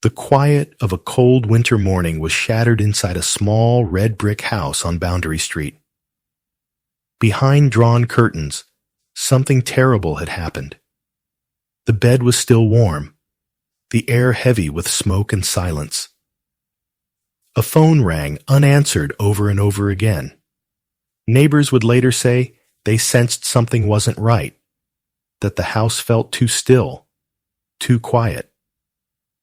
The quiet of a cold winter morning was shattered inside a small red brick house on Boundary Street. Behind drawn curtains, something terrible had happened. The bed was still warm, the air heavy with smoke and silence. A phone rang unanswered over and over again. Neighbors would later say they sensed something wasn't right, that the house felt too still, too quiet.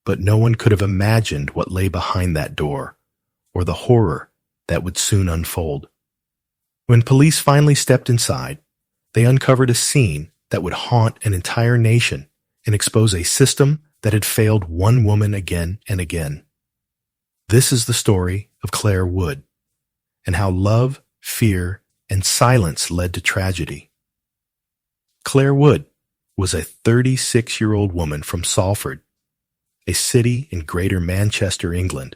But no one could have imagined what lay behind that door, or the horror that would soon unfold. When police finally stepped inside, they uncovered a scene that would haunt an entire nation and expose a system that had failed one woman again and again. This is the story of Clare Wood, and how love, fear, and silence led to tragedy. Clare Wood was a 36-year-old woman from Salford, a city in Greater Manchester, England.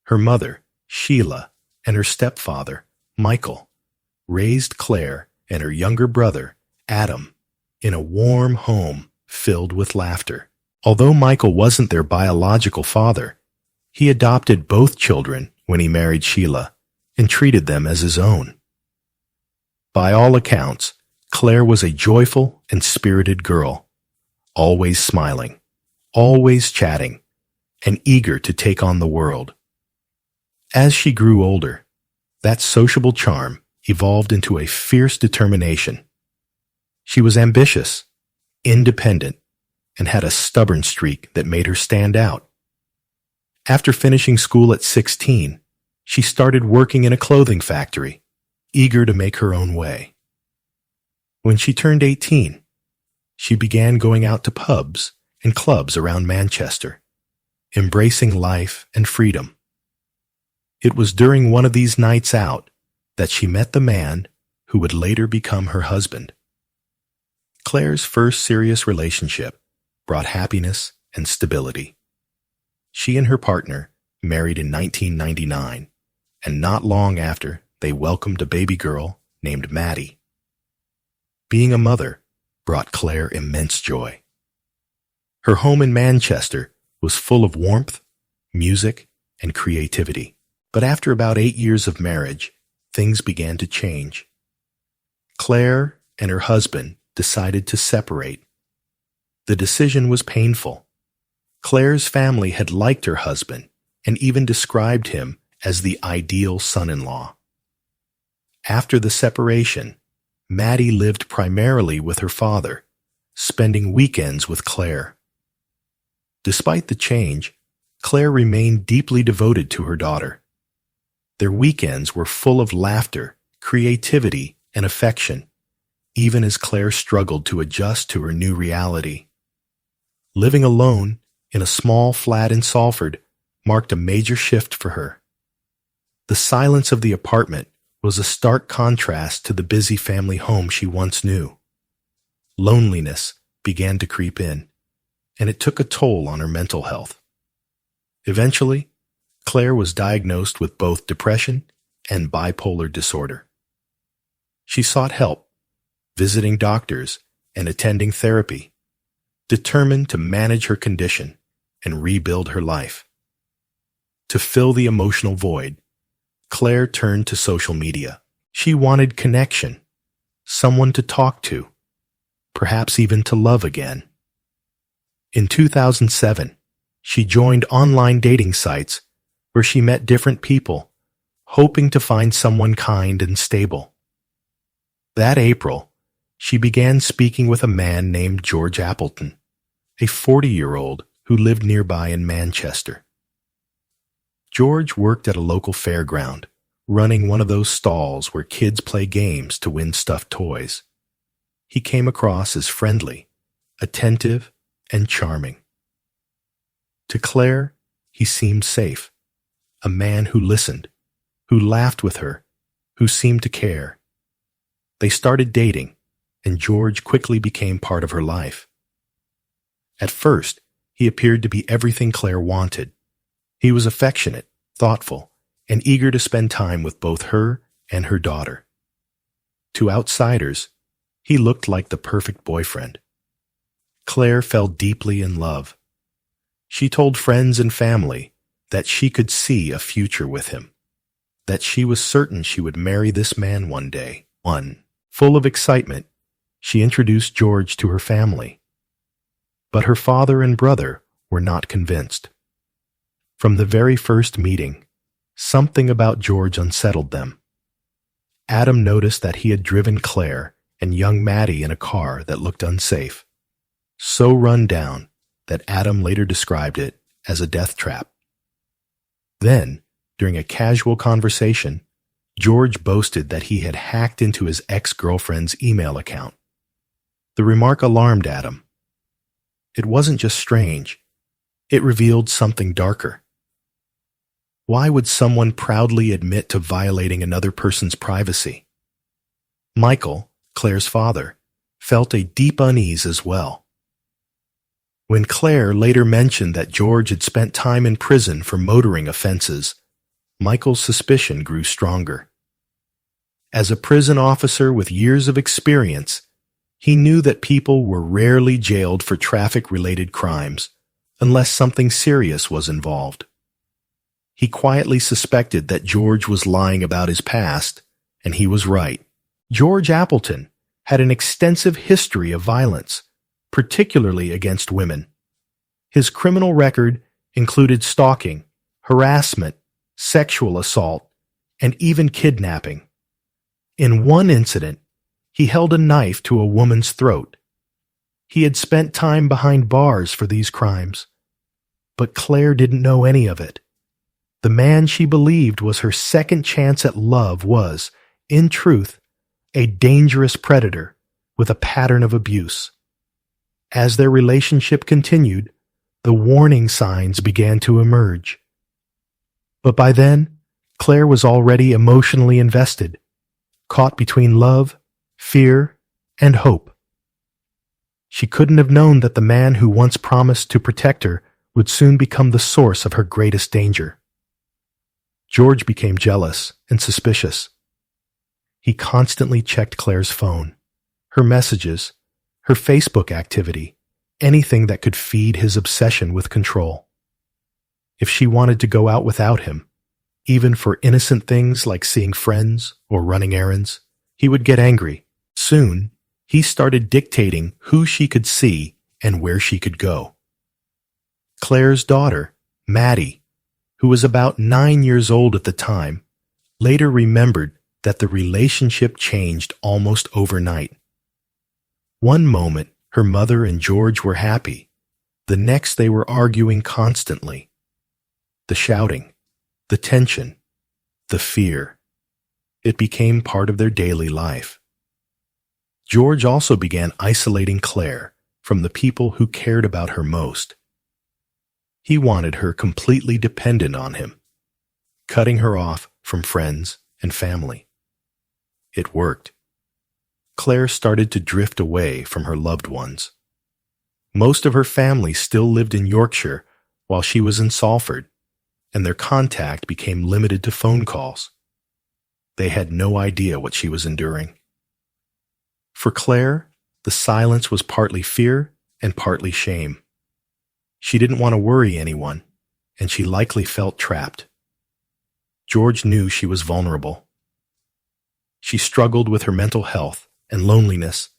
Her mother, Sheila, and her stepfather, Michael, raised Clare and her younger brother, Adam, in a warm home filled with laughter. Although Michael wasn't their biological father, he adopted both children when he married Sheila and treated them as his own. By all accounts, Clare was a joyful and spirited girl, always smiling, always chatting, and eager to take on the world. As she grew older, that sociable charm evolved into a fierce determination. She was ambitious, independent, and had a stubborn streak that made her stand out. After finishing school at 16, she started working in a clothing factory, eager to make her own way. When she turned 18, she began going out to pubs and clubs around Manchester, embracing life and freedom. It was during one of these nights out that she met the man who would later become her husband. Clare's first serious relationship brought happiness and stability. She and her partner married in 1999, and not long after, they welcomed a baby girl named Maddie. Being a mother brought Clare immense joy. Her home in Manchester was full of warmth, music, and creativity. But after about 8 years of marriage, things began to change. Clare and her husband decided to separate. The decision was painful. Clare's family had liked her husband and even described him as the ideal son-in-law. After the separation, Maddie lived primarily with her father, spending weekends with Clare. Despite the change, Clare remained deeply devoted to her daughter. Their weekends were full of laughter, creativity, and affection, even as Clare struggled to adjust to her new reality. Living alone in a small flat in Salford marked a major shift for her. The silence of the apartment was a stark contrast to the busy family home she once knew. Loneliness began to creep in, and it took a toll on her mental health. Eventually, Clare was diagnosed with both depression and bipolar disorder. She sought help, visiting doctors and attending therapy, determined to manage her condition and rebuild her life. To fill the emotional void, Clare turned to social media. She wanted connection, someone to talk to, perhaps even to love again. In 2007, she joined online dating sites where she met different people, hoping to find someone kind and stable. That April, she began speaking with a man named George Appleton, a 40-year-old who lived nearby in Manchester. George worked at a local fairground, running one of those stalls where kids play games to win stuffed toys. He came across as friendly, attentive, and charming. To Clare, he seemed safe, a man who listened, who laughed with her, who seemed to care. They started dating, and George quickly became part of her life. At first, he appeared to be everything Clare wanted. He was affectionate, thoughtful, and eager to spend time with both her and her daughter. To outsiders, he looked like the perfect boyfriend. Clare fell deeply in love. She told friends and family that she could see a future with him, that she was certain she would marry this man one day. Full of excitement, she introduced George to her family. But her father and brother were not convinced. From the very first meeting, something about George unsettled them. Adam noticed that he had driven Claire and young Maddie in a car that looked unsafe, so run down that Adam later described it as a death trap. Then, during a casual conversation, George boasted that he had hacked into his ex-girlfriend's email account. The remark alarmed Adam. It wasn't just strange, it revealed something darker. Why would someone proudly admit to violating another person's privacy? Michael, Claire's father, felt a deep unease as well. When Claire later mentioned that George had spent time in prison for motoring offenses, Michael's suspicion grew stronger. As a prison officer with years of experience, he knew that people were rarely jailed for traffic-related crimes unless something serious was involved. He quietly suspected that George was lying about his past, and he was right. George Appleton had an extensive history of violence, particularly against women. His criminal record included stalking, harassment, sexual assault, and even kidnapping. In one incident, he held a knife to a woman's throat. He had spent time behind bars for these crimes, but Claire didn't know any of it. The man she believed was her second chance at love was, in truth, a dangerous predator with a pattern of abuse. As their relationship continued, the warning signs began to emerge. But by then, Claire was already emotionally invested, caught between love, fear, and hope. She couldn't have known that the man who once promised to protect her would soon become the source of her greatest danger. George became jealous and suspicious. He constantly checked Claire's phone, her messages, her Facebook activity, anything that could feed his obsession with control. If she wanted to go out without him, even for innocent things like seeing friends or running errands, he would get angry. Soon, he started dictating who she could see and where she could go. Claire's daughter, Maddie, who was about 9 years old at the time, later remembered that the relationship changed almost overnight. One moment, her mother and George were happy. The next, they were arguing constantly. The shouting, the tension, the fear. It became part of their daily life. George also began isolating Claire from the people who cared about her most. He wanted her completely dependent on him, cutting her off from friends and family. It worked. Claire started to drift away from her loved ones. Most of her family still lived in Yorkshire while she was in Salford, and their contact became limited to phone calls. They had no idea what she was enduring. For Claire, the silence was partly fear and partly shame. She didn't want to worry anyone, and she likely felt trapped. George knew she was vulnerable. She struggled with her mental health and loneliness,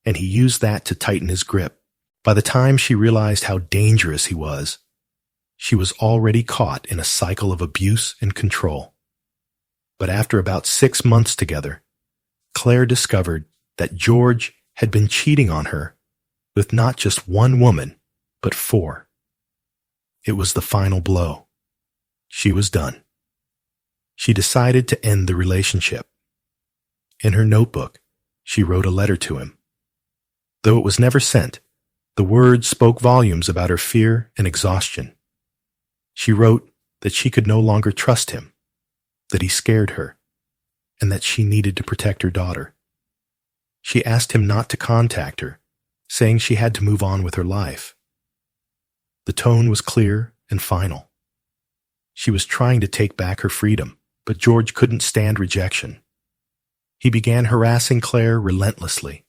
and he used that to tighten his grip. By the time she realized how dangerous he was, she was already caught in a cycle of abuse and control. But after about 6 months together, Claire discovered that George had been cheating on her with not just one woman, but 4. It was the final blow. She was done. She decided to end the relationship. In her notebook, she wrote a letter to him. Though it was never sent, the words spoke volumes about her fear and exhaustion. She wrote that she could no longer trust him, that he scared her, and that she needed to protect her daughter. She asked him not to contact her, saying she had to move on with her life. The tone was clear and final. She was trying to take back her freedom, but George couldn't stand rejection. He began harassing Claire relentlessly.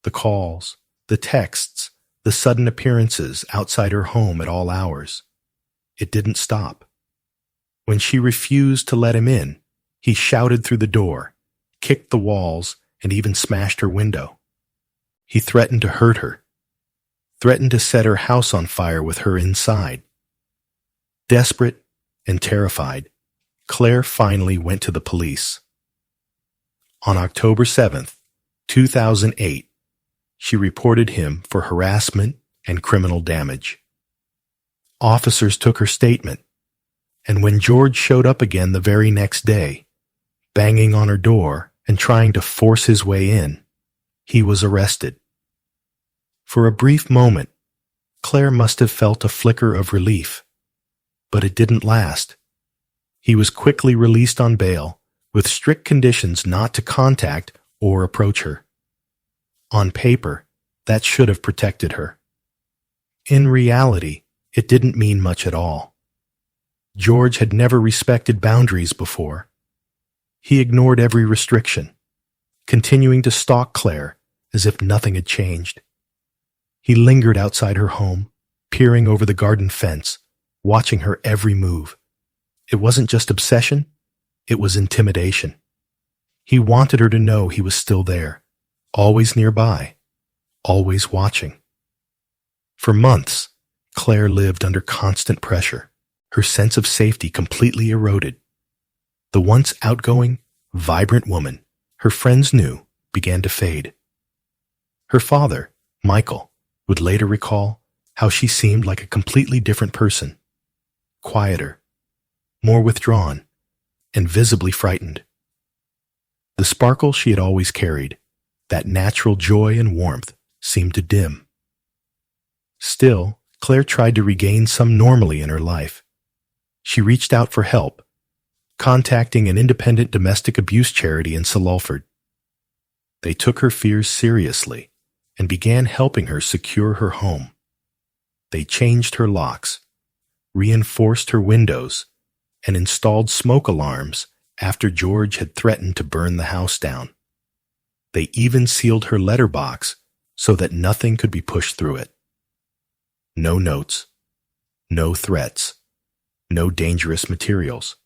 The calls, the texts, the sudden appearances outside her home at all hours. It didn't stop. When she refused to let him in, he shouted through the door, kicked the walls, and even smashed her window. He threatened to hurt her, threatened to set her house on fire with her inside. Desperate and terrified, Clare finally went to the police. On October 7th, 2008, she reported him for harassment and criminal damage. Officers took her statement, and when George showed up again the very next day, banging on her door and trying to force his way in, he was arrested. For a brief moment, Clare must have felt a flicker of relief, but it didn't last. He was quickly released on bail, with strict conditions not to contact or approach her. On paper, that should have protected her. In reality, it didn't mean much at all. George had never respected boundaries before. He ignored every restriction, continuing to stalk Clare as if nothing had changed. He lingered outside her home, peering over the garden fence, watching her every move. It wasn't just obsession, it was intimidation. He wanted her to know he was still there, always nearby, always watching. For months, Clare lived under constant pressure, her sense of safety completely eroded. The once outgoing, vibrant woman her friends knew began to fade. Her father, Michael, would later recall how she seemed like a completely different person, quieter, more withdrawn, and visibly frightened. The sparkle she had always carried, that natural joy and warmth, seemed to dim. Still, Clare tried to regain some normalcy in her life. She reached out for help, contacting an independent domestic abuse charity in Salford. They took her fears seriously and began helping her secure her home. They changed her locks, reinforced her windows, and installed smoke alarms after George had threatened to burn the house down. They even sealed her letterbox so that nothing could be pushed through it. No notes, no threats, no dangerous materials.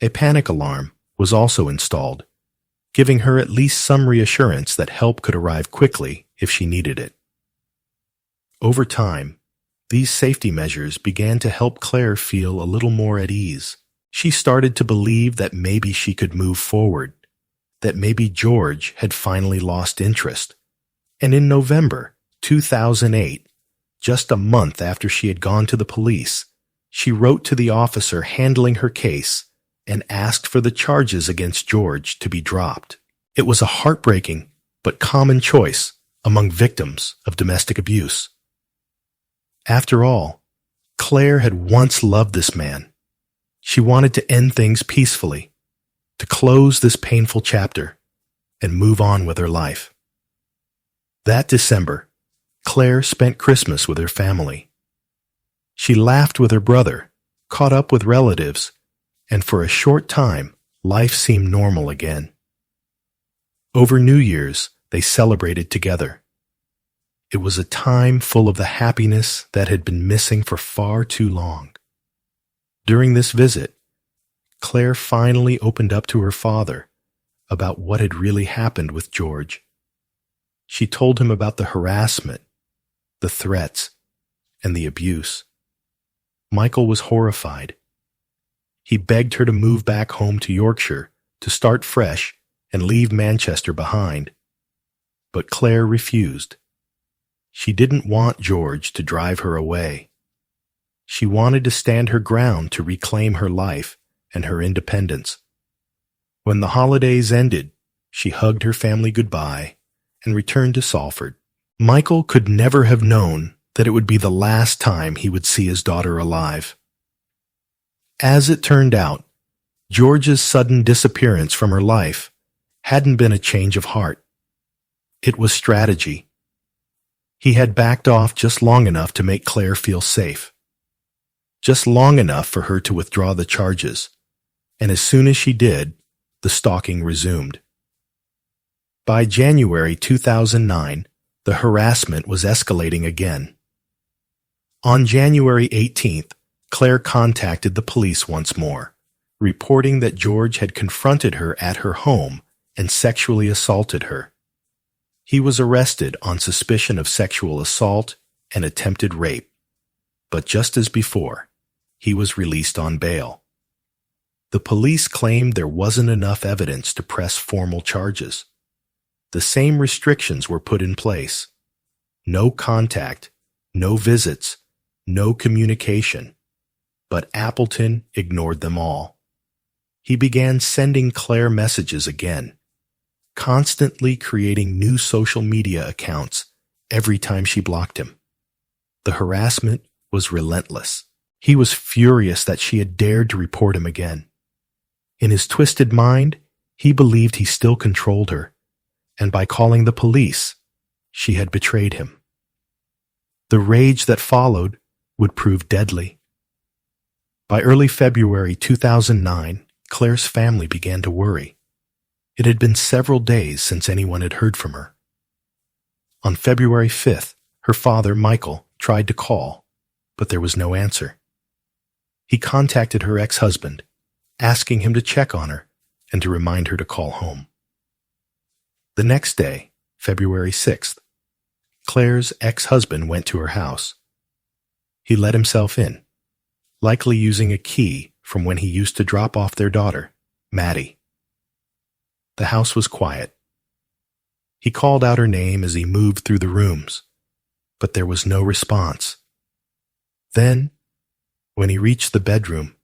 A panic alarm was also installed, giving her at least some reassurance that help could arrive quickly if she needed it. Over time, these safety measures began to help Clare feel a little more at ease. She started to believe that maybe she could move forward, that maybe George had finally lost interest. And in November 2008, just a month after she had gone to the police, she wrote to the officer handling her case and asked for the charges against George to be dropped. It was a heartbreaking but common choice among victims of domestic abuse. After all, Clare had once loved this man. She wanted to end things peacefully, to close this painful chapter, and move on with her life. That December, Clare spent Christmas with her family. She laughed with her brother, caught up with relatives, and for a short time, life seemed normal again. Over New Year's, they celebrated together. It was a time full of the happiness that had been missing for far too long. During this visit, Clare finally opened up to her father about what had really happened with George. She told him about the harassment, the threats, and the abuse. Michael was horrified. He begged her to move back home to Yorkshire, to start fresh and leave Manchester behind. But Clare refused. She didn't want George to drive her away. She wanted to stand her ground to reclaim her life and her independence. When the holidays ended, she hugged her family goodbye and returned to Salford. Michael could never have known that it would be the last time he would see his daughter alive. As it turned out, George's sudden disappearance from her life hadn't been a change of heart. It was strategy. He had backed off just long enough to make Clare feel safe. Just long enough for her to withdraw the charges, and as soon as she did, the stalking resumed. By January 2009, The harassment was escalating again. On January 18th, Clare contacted the police once more, reporting that George had confronted her at her home and sexually assaulted her. He was arrested on suspicion of sexual assault and attempted rape, but just as before, he was released on bail. The police claimed there wasn't enough evidence to press formal charges. The same restrictions were put in place. No contact, no visits, no communication. But Appleton ignored them all. He began sending Clare messages again, constantly creating new social media accounts every time she blocked him. The harassment was relentless. He was furious that she had dared to report him again. In his twisted mind, he believed he still controlled her, and by calling the police, she had betrayed him. The rage that followed would prove deadly. By early February 2009, Clare's family began to worry. It had been several days since anyone had heard from her. On February 5th, her father, Michael, tried to call, but there was no answer. He contacted her ex-husband, asking him to check on her and to remind her to call home. The next day, February 6th, Clare's ex-husband went to her house. He let himself in, likely using a key from when he used to drop off their daughter, Maddie. The house was quiet. He called out her name as he moved through the rooms, but there was no response. Then, when he reached the bedroom,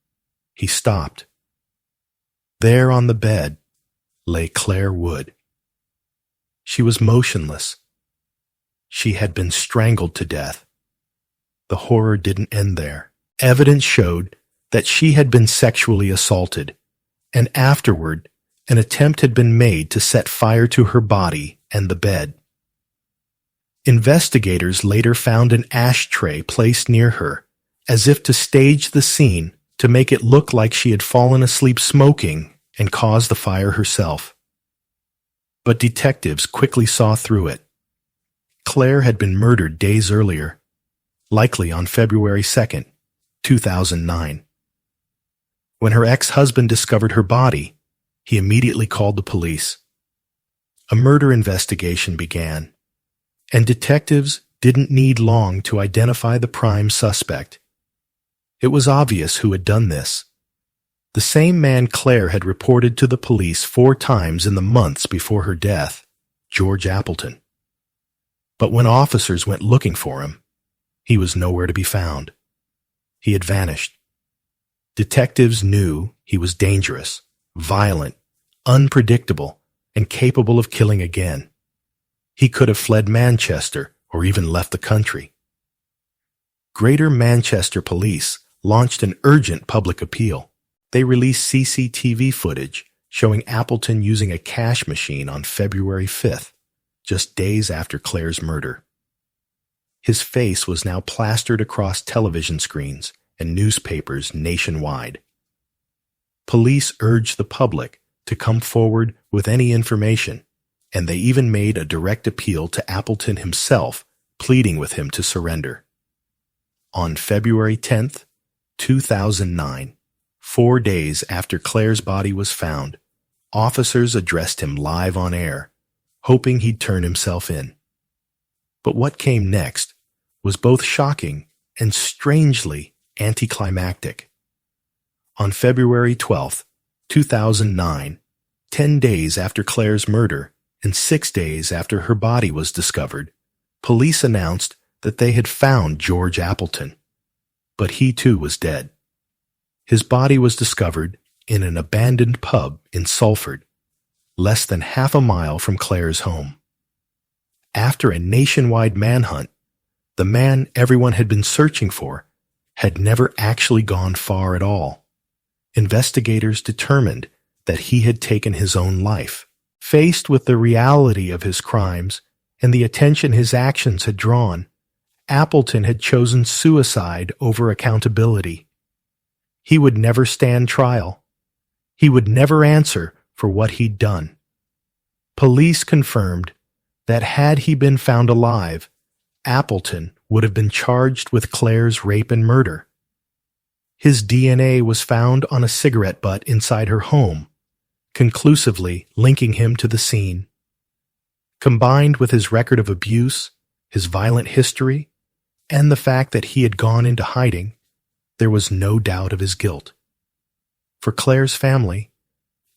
he stopped. There on the bed lay Clare Wood. She was motionless. She had been strangled to death. The horror didn't end there. Evidence showed that she had been sexually assaulted, and afterward, an attempt had been made to set fire to her body and the bed. Investigators later found an ashtray placed near her, as if to stage the scene to make it look like she had fallen asleep smoking and caused the fire herself. But detectives quickly saw through it. Clare had been murdered days earlier, likely on February 2nd, 2009. When her ex-husband discovered her body, he immediately called the police. A murder investigation began, and detectives didn't need long to identify the prime suspect. It was obvious who had done this. The same man Clare had reported to the police 4 times in the months before her death, George Appleton. But when officers went looking for him, he was nowhere to be found. He had vanished. Detectives knew he was dangerous, violent, unpredictable, and capable of killing again. He could have fled Manchester or even left the country. Greater Manchester Police launched an urgent public appeal. They released CCTV footage showing Appleton using a cash machine on February 5th, just days after Clare's murder. His face was now plastered across television screens and newspapers nationwide. Police urged the public to come forward with any information, and they even made a direct appeal to Appleton himself, pleading with him to surrender. On February 10th, 2009, 4 days after Clare's body was found, officers addressed him live on air, hoping he'd turn himself in. But what came next was both shocking and strangely anticlimactic. On February 12th, 2009, 10 days after Clare's murder and 6 days after her body was discovered, police announced that they had found George Appleton, but he too was dead. His body was discovered in an abandoned pub in Salford, less than half a mile from Clare's home. After a nationwide manhunt, the man everyone had been searching for had never actually gone far at all. Investigators determined that he had taken his own life. Faced with the reality of his crimes and the attention his actions had drawn, Appleton had chosen suicide over accountability. He would never stand trial. He would never answer for what he'd done. Police confirmed that had he been found alive, Appleton would have been charged with Clare's rape and murder. His DNA was found on a cigarette butt inside her home, conclusively linking him to the scene. Combined with his record of abuse, his violent history, and the fact that he had gone into hiding, there was no doubt of his guilt. For Clare's family,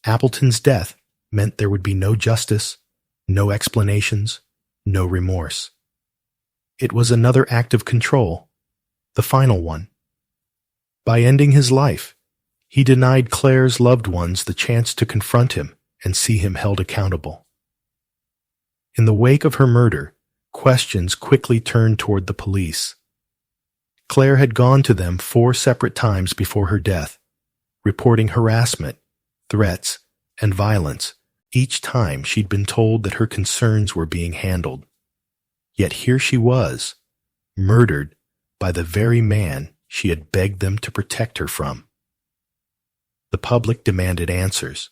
Appleton's death meant there would be no justice, no explanations, no remorse. It was another act of control, the final one. By ending his life, he denied Clare's loved ones the chance to confront him and see him held accountable. In the wake of her murder, questions quickly turned toward the police. Clare had gone to them 4 separate times before her death, reporting harassment, threats, and violence each time she'd been told that her concerns were being handled. Yet here she was, murdered by the very man she had begged them to protect her from. The public demanded answers.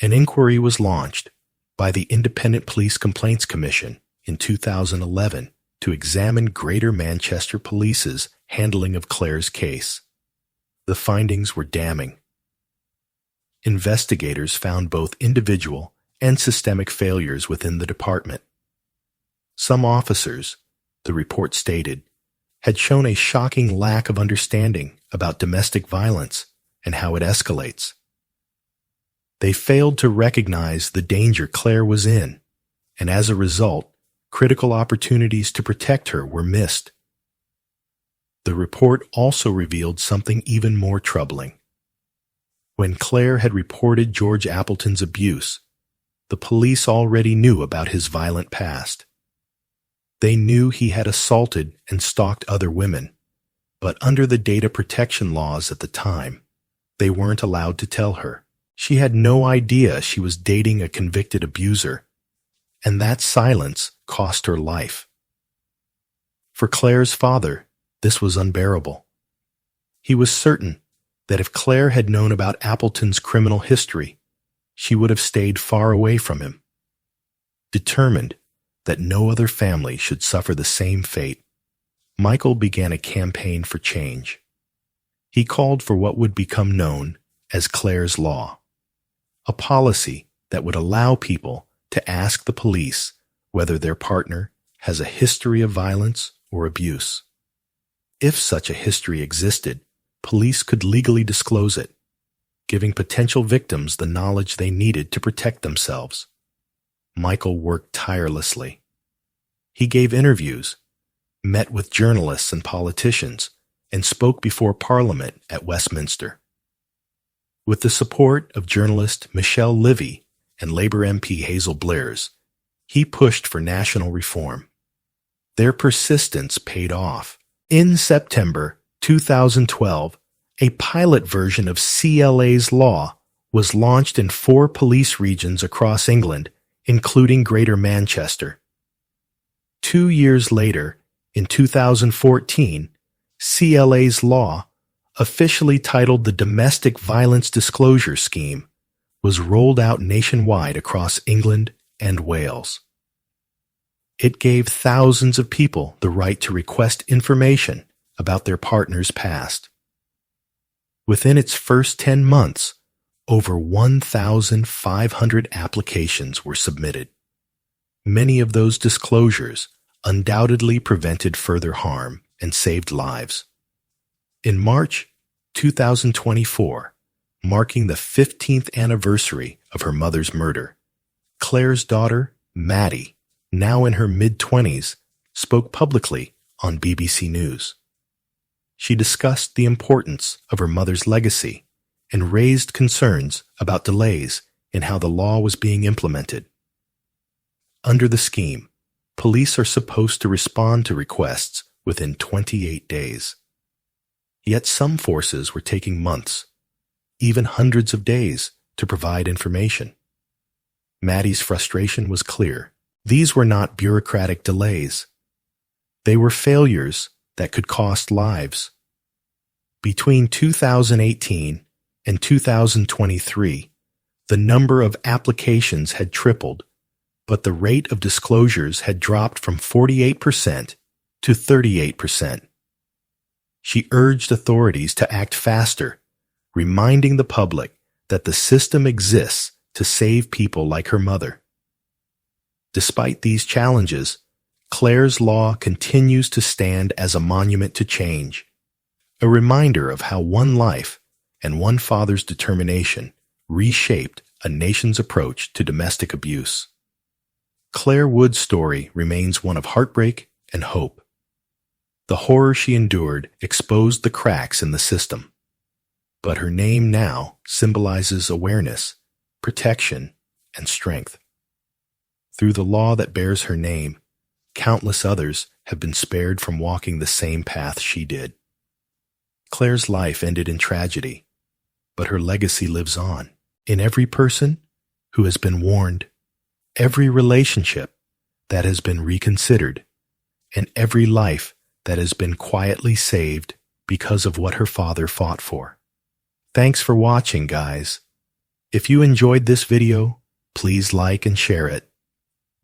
An inquiry was launched by the Independent Police Complaints Commission in 2011 to examine Greater Manchester Police's handling of Clare's case. The findings were damning. Investigators found both individual and systemic failures within the department. Some officers, the report stated, had shown a shocking lack of understanding about domestic violence and how it escalates. They failed to recognize the danger Clare was in, and as a result, critical opportunities to protect her were missed. The report also revealed something even more troubling. When Clare had reported George Appleton's abuse, the police already knew about his violent past. They knew he had assaulted and stalked other women, but under the data protection laws at the time, they weren't allowed to tell her. She had no idea she was dating a convicted abuser, and that silence cost her life. For Clare's father, this was unbearable. He was certain that if Clare had known about Appleton's criminal history, she would have stayed far away from him. Determined that no other family should suffer the same fate, Michael began a campaign for change. He called for what would become known as Clare's Law, a policy that would allow people to ask the police whether their partner has a history of violence or abuse. If such a history existed, police could legally disclose it, giving potential victims the knowledge they needed to protect themselves. Michael worked tirelessly. He gave interviews, met with journalists and politicians, and spoke before Parliament at Westminster. With the support of journalist Michelle Livy and Labour MP Hazel Blairs, he pushed for national reform. Their persistence paid off. In September 2012, a pilot version of CLA's law was launched in 4 police regions across England, including Greater Manchester. 2 years later, in 2014, CLA's law, officially titled the Domestic Violence Disclosure Scheme, was rolled out nationwide across England and Wales. It gave thousands of people the right to request information about their partner's past. Within its first 10 months, over 1,500 applications were submitted. Many of those disclosures undoubtedly prevented further harm and saved lives. In March 2024, marking the 15th anniversary of her mother's murder, Clare's daughter, Maddie, now in her mid-20s, spoke publicly on BBC News. She discussed the importance of her mother's legacy and raised concerns about delays in how the law was being implemented. Under the scheme, police are supposed to respond to requests within 28 days. Yet some forces were taking months, even hundreds of days, to provide information. Maddie's frustration was clear. These were not bureaucratic delays. They were failures that could cost lives. Between 2018 and 2023, the number of applications had tripled, but the rate of disclosures had dropped from 48% to 38%. She urged authorities to act faster, reminding the public that the system exists to save people like her mother. Despite these challenges, Clare's law continues to stand as a monument to change, a reminder of how one life and one father's determination reshaped a nation's approach to domestic abuse. Clare Wood's story remains one of heartbreak and hope. The horror she endured exposed the cracks in the system, but her name now symbolizes awareness, protection, and strength. Through the law that bears her name, countless others have been spared from walking the same path she did. Clare's life ended in tragedy, but her legacy lives on in every person who has been warned, every relationship that has been reconsidered, and every life that has been quietly saved because of what her father fought for. Thanks for watching, guys. If you enjoyed this video, please like and share it.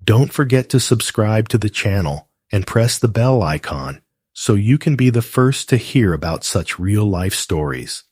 Don't forget to subscribe to the channel and press the bell icon so you can be the first to hear about such real-life stories.